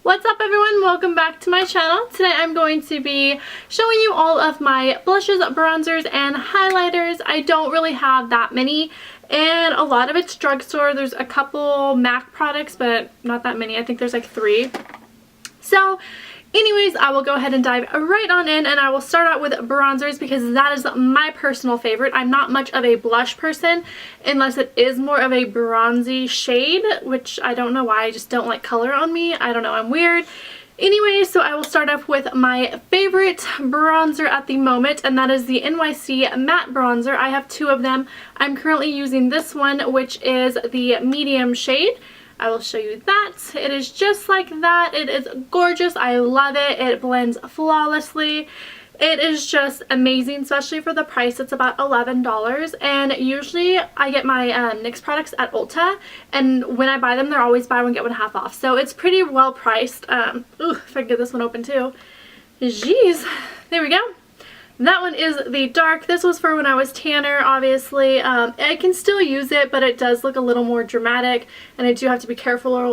What's up everyone? Welcome back to my channel. Today I'm going to be showing you all of my blushes, bronzers, and highlighters. I don't really have that many and a lot of it's drugstore. There's a couple MAC products but not that many. I think there's like 3. So anyways, I will go ahead and dive right on in and I will start out with bronzers because that is my personal favorite. I'm not much of a blush person unless it is more of a bronzy shade, which I don't know why. I just don't like color on me. I don't know. I'm weird. Anyway, so I will start off with my favorite bronzer at the moment, and that is the NYC Matte Bronzer. I have 2 of them. I'm currently using this one, which is the medium shade. I will show you that. It is just like that. It is gorgeous. I love it. It blends flawlessly. It is just amazing, especially for the price. It's about $11, and usually I get my NYX products at Ulta, and when I buy them, they're always buy one get one half off. So it's pretty well priced. Ooh, if I can get this one open too. Jeez. There we go. That one is the dark. This was for when I was tanner, obviously. I can still use it, but it does look a little more dramatic, and I do have to be carefuler.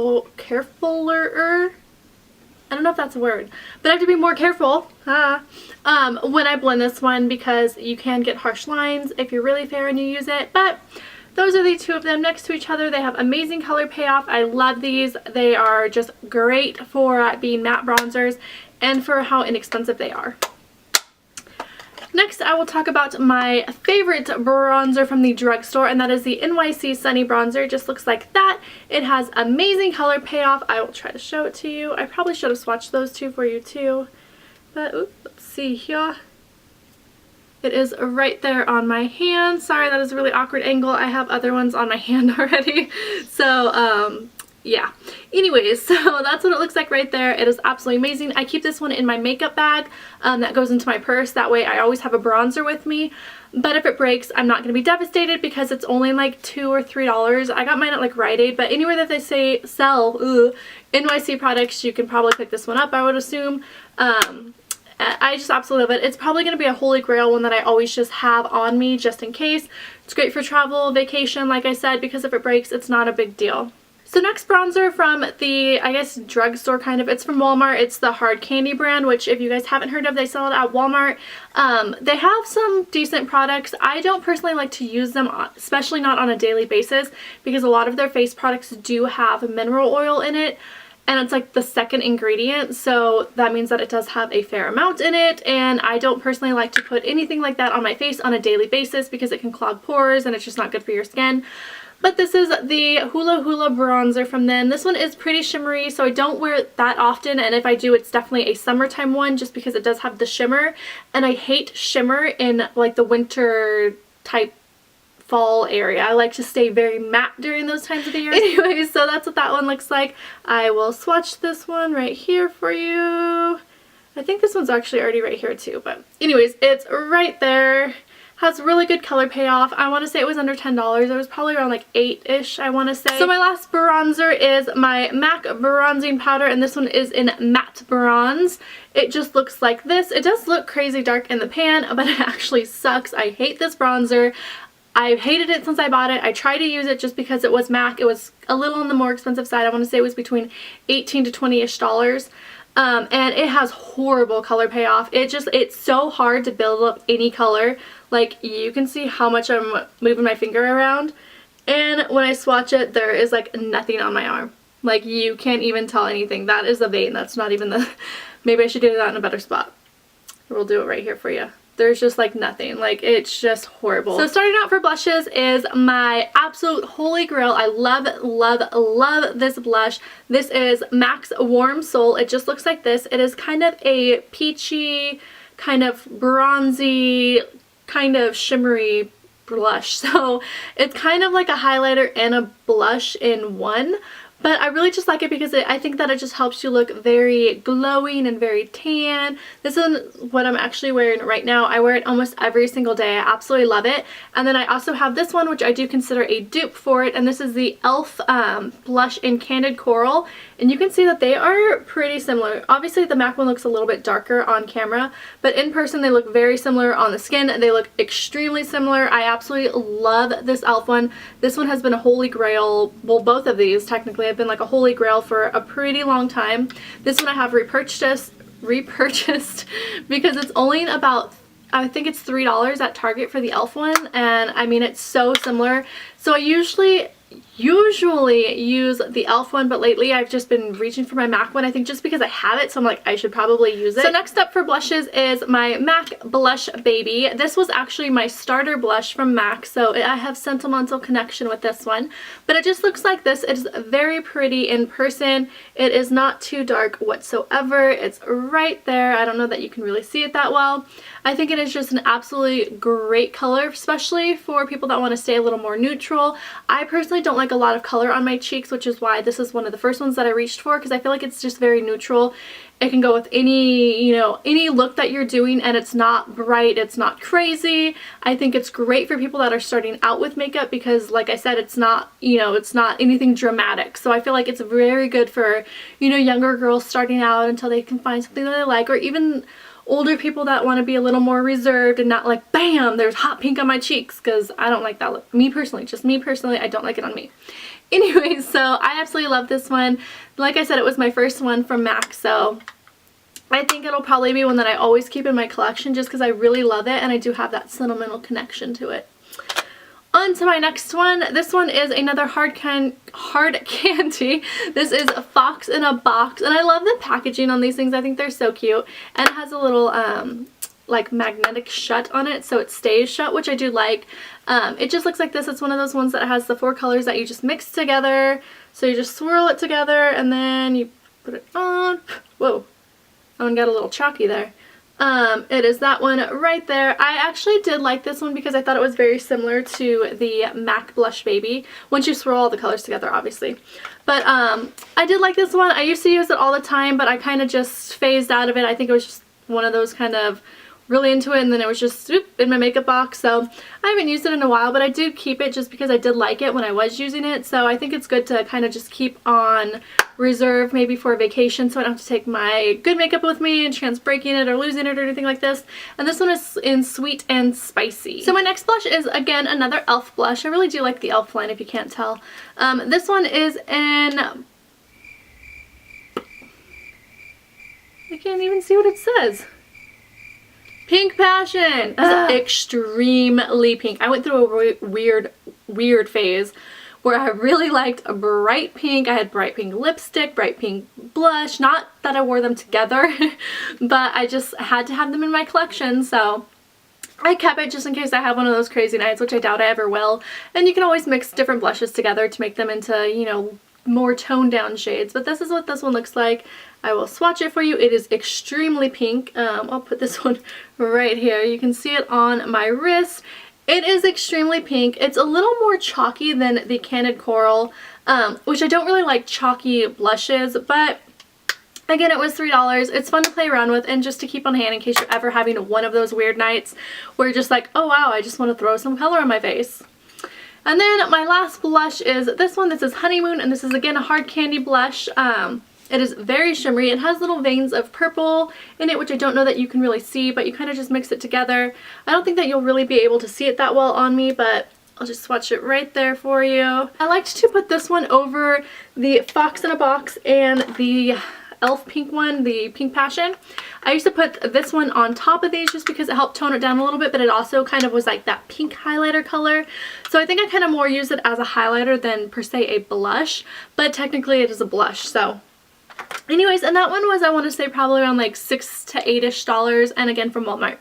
I don't know if that's a word, but I have to be more careful when I blend this one because you can get harsh lines if you're really fair and you use it. But those are the 2 of them next to each other. They have amazing color payoff. I love these. They are just great for being matte bronzers and for how inexpensive they are. Next, I will talk about my favorite bronzer from the drugstore, and that is the NYC Sunny Bronzer. It just looks like that. It has amazing color payoff. I will try to show it to you. I probably should have swatched those 2 for you too. But oops, let's see here. It is right there on my hand. Sorry, that is a really awkward angle. I have other ones on my hand already. So, yeah. Anyways, so that's what it looks like right there. It is absolutely amazing. I keep this one in my makeup bag that goes into my purse. That way I always have a bronzer with me. But if it breaks, I'm not going to be devastated because it's only like $2 or $3. I got mine at like Rite Aid, but anywhere that they say sell NYC products, you can probably pick this one up, I would assume. I just absolutely love it. It's probably going to be a holy grail one that I always just have on me just in case. It's great for travel, vacation, like I said, because if it breaks, it's not a big deal. So next bronzer from the, I guess, drugstore kind of. It's from Walmart. It's the Hard Candy brand, which if you guys haven't heard of, they sell it at Walmart. They have some decent products. I don't personally like to use them, especially not on a daily basis, because a lot of their face products do have mineral oil in it. And it's like the second ingredient, so that means that it does have a fair amount in it, and I don't personally like to put anything like that on my face on a daily basis because it can clog pores and it's just not good for your skin. But this is the Hoola Bronzer from them. This one is pretty shimmery, so I don't wear it that often, and if I do, it's definitely a summertime one just because it does have the shimmer, and I hate shimmer in like the winter type fall area. I like to stay very matte during those times of the year. Anyways, so that's what that one looks like. I will swatch this one right here for you. I think this one's actually already right here too, but anyways, it's right there. Has really good color payoff. I want to say it was under $10. It was probably around like 8-ish, I want to say. So my last bronzer is my MAC bronzing powder, and this one is in Matte Bronze. It just looks like this. It does look crazy dark in the pan, but it actually sucks. I hate this bronzer. I've hated it since I bought it. I tried to use it just because it was MAC. It was a little on the more expensive side. I want to say it was between $18 to $20-ish. And it has horrible color payoff. It's so hard to build up any color. Like, you can see how much I'm moving my finger around. And when I swatch it, there is like nothing on my arm. Like, you can't even tell anything. That is a vein. That's not even the... Maybe I should do that in a better spot. We'll do it right here for you. There's just like nothing. Like, it's just horrible. So starting out for blushes is my absolute holy grail. I love, love, love this blush. This is MAC's Warm Soul. It just looks like this. It is kind of a peachy, kind of bronzy, kind of shimmery blush. So it's kind of like a highlighter and a blush in one. But I really just like it because I think that it just helps you look very glowing and very tan. This is what I'm actually wearing right now. I wear it almost every single day. I absolutely love it. And then I also have this one, which I do consider a dupe for it. And this is the e.l.f. Blush in Candid Coral. and you can see that they are pretty similar. Obviously the MAC one looks a little bit darker on camera, but in person they look very similar on the skin. They look extremely similar. I absolutely love this e.l.f. one. This one has been a holy grail. Well, both of these technically have been like a holy grail for a pretty long time. This one I have repurchased because it's only about, I think it's $3 at Target for the e.l.f. one, and I mean it's so similar. So I usually use the e.l.f. one, but lately I've just been reaching for my MAC one, I think just because I have it, so I'm like, I should probably use it. So next up for blushes is my MAC Blush Baby. This was actually my starter blush from MAC, so I have sentimental connection with this one, but it just looks like this. It is very pretty in person. It is not too dark whatsoever. It's right there. I don't know that you can really see it that well. I think it is just an absolutely great color, especially for people that want to stay a little more neutral. I personally don't like a lot of color on my cheeks, which is why this is one of the first ones that I reached for, because I feel like it's just very neutral. It can go with any, you know, any look that you're doing, and it's not bright, it's not crazy. I think it's great for people that are starting out with makeup because, like I said, it's not, you know, it's not anything dramatic. So I feel like it's very good for, you know, younger girls starting out until they can find something that they like, or even older people that want to be a little more reserved and not like, bam, there's hot pink on my cheeks, because I don't like that look. Me personally, just me personally, I don't like it on me. Anyways, so I absolutely love this one. Like I said, it was my first one from MAC, so I think it'll probably be one that I always keep in my collection just because I really love it and I do have that sentimental connection to it. On to my next one. This one is another hard candy. This is Fox in a Box, and I love the packaging on these things. I think they're so cute, and it has a little like magnetic shut on it, so it stays shut, which I do like. It just looks like this. It's one of those ones that has the 4 colors that you just mix together. So you just swirl it together and then you put it on. Whoa, that one got a little chalky there. It is that one right there. I actually did like this one because I thought it was very similar to the MAC Blush Baby once you swirl all the colors together, obviously. But I did like this one. I used to use it all the time, but I kind of just phased out of it. I think it was just one of those kind of really into it, and then it was just in my makeup box. So I haven't used it in a while, but I do keep it just because I did like it when I was using it. So I think it's good to kind of just keep on reserve, maybe for a vacation, so I don't have to take my good makeup with me and chance breaking it or losing it or anything like this. And this one is in Sweet and Spicy. So my next blush is again another e.l.f. blush. I really do like the e.l.f. line, if you can't tell. This one is in, I can't even see what it says. Pink Passion. Extremely pink. I went through a weird phase where I really liked a bright pink. I had bright pink lipstick, bright pink blush. Not that I wore them together, but I just had to have them in my collection, so I kept it just in case I have one of those crazy nights, which I doubt I ever will. And you can always mix different blushes together to make them into, you know, more toned down shades. But this is what this one looks like. I will swatch it for you. It is extremely pink. I'll put this one right here. You can see it on my wrist. It is extremely pink. It's a little more chalky than the Candid Coral, which I don't really like chalky blushes, but again, it was $3. It's fun to play around with and just to keep on hand in case you're ever having one of those weird nights where you're just like, oh wow, I just want to throw some color on my face. And then my last blush is this one. This is Honeymoon, and this is again a hard candy blush. It is very shimmery. It has little veins of purple in it, which I don't know that you can really see, but you kind of just mix it together. I don't think that you'll really be able to see it that well on me, but I'll just swatch it right there for you. I liked to put this one over the Fox in a Box and the e.l.f. pink one, the Pink Passion. I used to put this one on top of these just because it helped tone it down a little bit, but it also kind of was like that pink highlighter color. So I think I kind of more used it as a highlighter than per se a blush, but technically it is a blush, so. Anyways, and that one was, I want to say, probably around like $6 to $8-ish, and again from Walmart.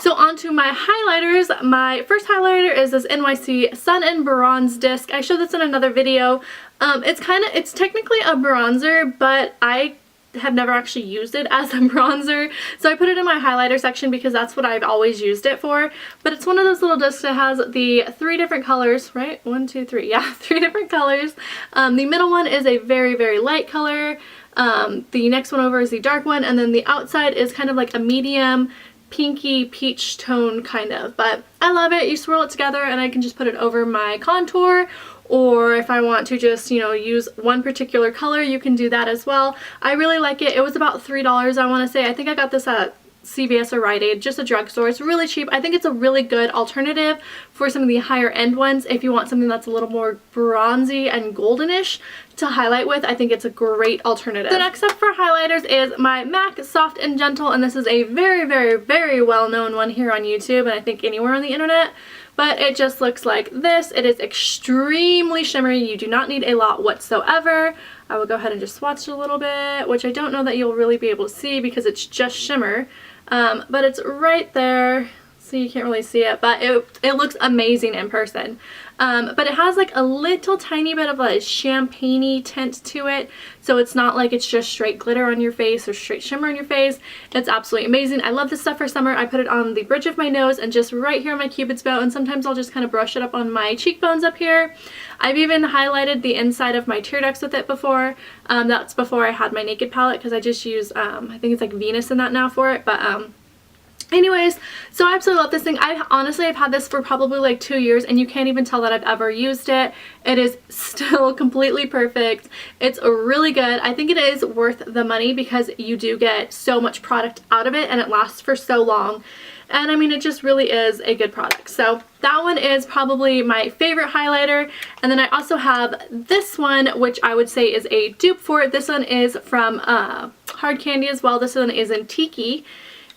So on to my highlighters. My first highlighter is this NYC Sun Bronze Disc. I showed this in another video. It's technically a bronzer, but I have never actually used it as a bronzer, so I put it in my highlighter section because that's what I've always used it for. But it's one of those little discs that has the 3 different colors, right? 1, 2, 3, yeah, 3 different colors. The middle one is a very, very light color. The next one over is the dark one, and then the outside is kind of like a medium pinky peach tone kind of. But I love it. You swirl it together and I can just put it over my contour, or if I want to just, you know, use one particular color, you can do that as well. I really like it. It was about $3, I want to say. I think I got this at CVS or Rite Aid, just a drugstore. It's really cheap. I think it's a really good alternative for some of the higher end ones. If you want something that's a little more bronzy and goldenish to highlight with, I think it's a great alternative. The next up for highlighters is my MAC Soft and Gentle, and this is a very, very, very well-known one here on YouTube, and I think anywhere on the internet. But it just looks like this. It is extremely shimmery. You do not need a lot whatsoever. I will go ahead and just swatch it a little bit, which I don't know that you'll really be able to see because it's just shimmer. But it's right there, so you can't really see it, but it looks amazing in person. But it has like a little tiny bit of a champagne-y tint to it, so it's not like it's just straight glitter on your face or straight shimmer on your face. It's absolutely amazing. I love this stuff for summer. I put it on the bridge of my nose and just right here on my cupid's bow, and sometimes I'll just kind of brush it up on my cheekbones up here. I've even highlighted the inside of my tear ducts with it before. That's before I had my Naked palette, because I just use, I think it's like Venus in that now for it, but anyways, so I absolutely love this thing. I've had this for probably like 2 years, and you can't even tell that I've ever used it. It is still completely perfect. It's really good. I think it is worth the money because you do get so much product out of it and it lasts for so long. And I mean, it just really is a good product. So that one is probably my favorite highlighter. And then I also have this one, which I would say is a dupe for it. This one is from Hard Candy as well. This one is in Tiki.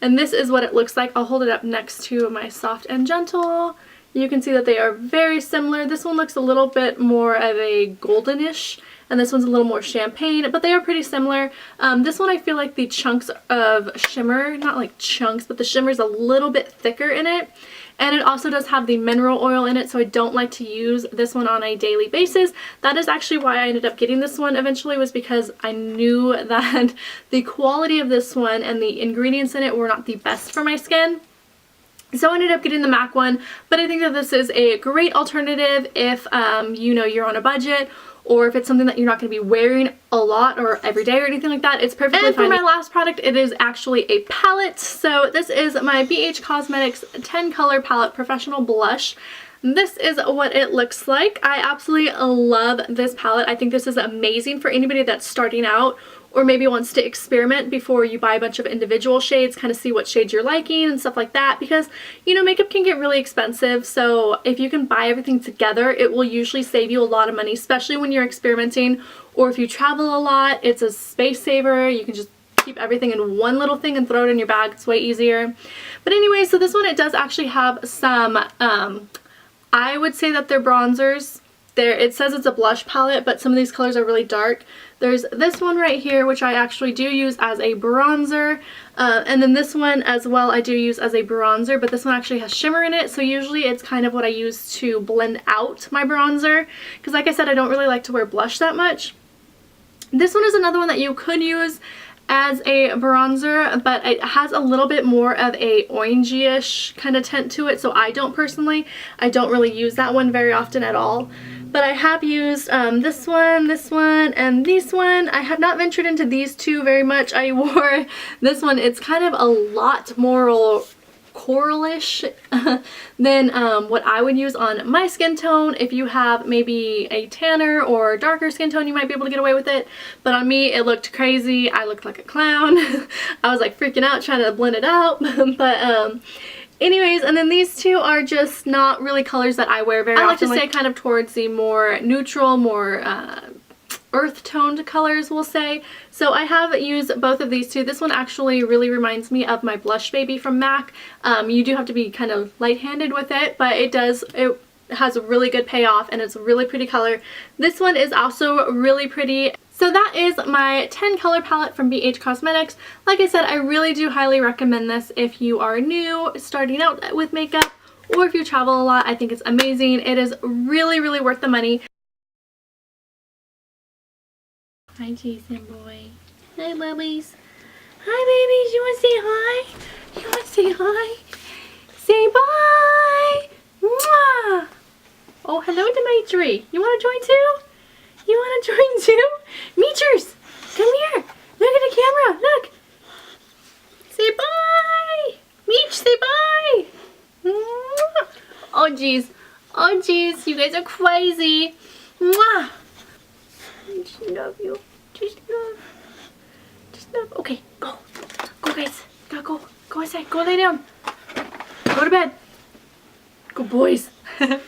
And this is what it looks like. I'll hold it up next to my Soft and Gentle. You can see that they are very similar. This one looks a little bit more of a goldenish, and this one's a little more champagne, but they are pretty similar. This one I feel like the chunks of shimmer, not like chunks, but the shimmer is a little bit thicker in it. And it also does have the mineral oil in it, so I don't like to use this one on a daily basis. That is actually why I ended up getting this one eventually, was because I knew that the quality of this one and the ingredients in it were not the best for my skin. So I ended up getting the MAC one, but I think that this is a great alternative if you know, you're on a budget, or if it's something that you're not going to be wearing a lot or every day or anything like that. It's perfectly fine. And for my last product, it is actually a palette. So this is my BH Cosmetics 10 Color Palette Professional Blush. This is what it looks like. I absolutely love this palette. I think this is amazing for anybody that's starting out or maybe wants to experiment before you buy a bunch of individual shades, kind of see what shades you're liking and stuff like that, because, you know, makeup can get really expensive. So if you can buy everything together, it will usually save you a lot of money, especially when you're experimenting, or if you travel a lot. It's a space saver. You can just keep everything in one little thing and throw it in your bag. It's way easier. But anyway, so this one, it does actually have some, I would say that they're bronzers. It says it's a blush palette, but some of these colors are really dark. There's this one right here, which I actually do use as a bronzer, and then this one as well I do use as a bronzer, but this one actually has shimmer in it, so usually it's kind of what I use to blend out my bronzer, because like I said, I don't really like to wear blush that much. This one is another one that you could use as a bronzer, but it has a little bit more of a orangey-ish kind of tint to it, so I don't really use that one very often at all. But I have used this one, and this one. I have not ventured into these two very much. I wore this one. It's kind of a lot more coralish than what I would use on my skin tone. If you have maybe a tanner or darker skin tone, you might be able to get away with it. But on me, it looked crazy. I looked like a clown. I was like freaking out trying to blend it out. But anyways, and then these two are just not really colors that I wear very often. I like to stay kind of towards the more neutral, more earth toned colors, we'll say. So I have used both of these two. This one actually really reminds me of my Blush Baby from MAC. You do have to be kind of light-handed with it, but it has a really good payoff, and it's a really pretty color. This one is also really pretty. So that is my 10 color palette from BH Cosmetics. Like I said, I really do highly recommend this if you are new, starting out with makeup, or if you travel a lot. I think it's amazing. It is really, really worth the money. Hi, Jason boy. Hi, bubbies. Hi, babies. You want to say hi? You want to say hi? Say bye. Mwah. Oh, hello, Dimitri. You want to join too? You want to join too? Meechers, come here. Look at the camera. Look. Say bye. Meech, say bye. Oh, jeez. Oh, jeez. You guys are crazy. Mwah! I just love you. Just love. Okay, go. Go, guys. Gotta go. Go inside. Go lay down. Go to bed. Good boys.